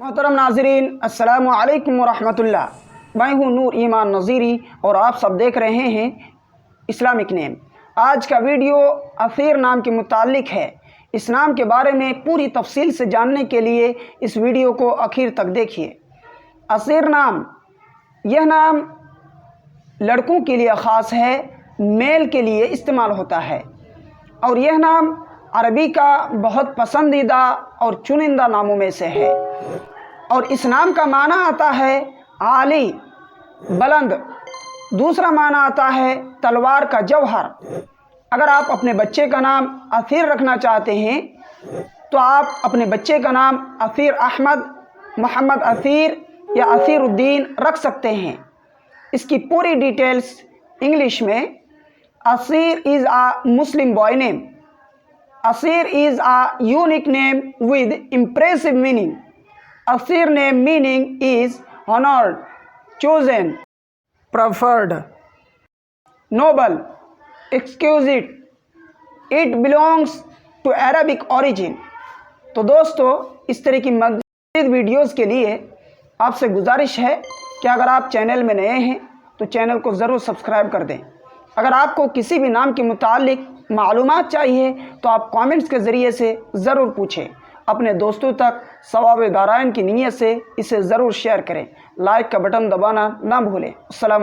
मोहतरम नाजरीन, अस्सलामु अलैकुम वरहमतुल्लाह। मैं हूँ नूर ईमान नज़ीरी और आप सब देख रहे हैं इस्लामिक नेम। आज का वीडियो असीर नाम के मुतालिक है। इस नाम के बारे में पूरी तफसील से जानने के लिए इस वीडियो को आखिर तक देखिए। असीर नाम, यह नाम लड़कों के लिए ख़ास है, मेल के लिए इस्तेमाल होता है और यह नाम अरबी का बहुत पसंदीदा और चुनिंदा नामों में से है। और इस नाम का माना आता है आली, बुलंद। दूसरा माना आता है तलवार का जौहर। अगर आप अपने बच्चे का नाम असीर रखना चाहते हैं तो आप अपने बच्चे का नाम असीर अहमद, मोहम्मद असीर या असीरुद्दीन रख सकते हैं। इसकी पूरी डिटेल्स इंग्लिश में। Asir is a Muslim boy name. Asir is a unique name with impressive meaning. Asir name meaning is honored, chosen, preferred, noble, exquisite. It belongs to Arabic origin. तो दोस्तों, इस तरह की मज़ीद वीडियोज़ के लिए आपसे गुजारिश है कि अगर आप चैनल में नए हैं तो चैनल को ज़रूर सब्सक्राइब कर दें। अगर आपको किसी भी नाम के मुतालिक मालूमात चाहिए तो आप कमेंट्स के ज़रिए से ज़रूर पूछें। अपने दोस्तों तक सवाब दारायन की नीयत से इसे ज़रूर शेयर करें। लाइक का बटन दबाना ना भूलें। अस्सलाम।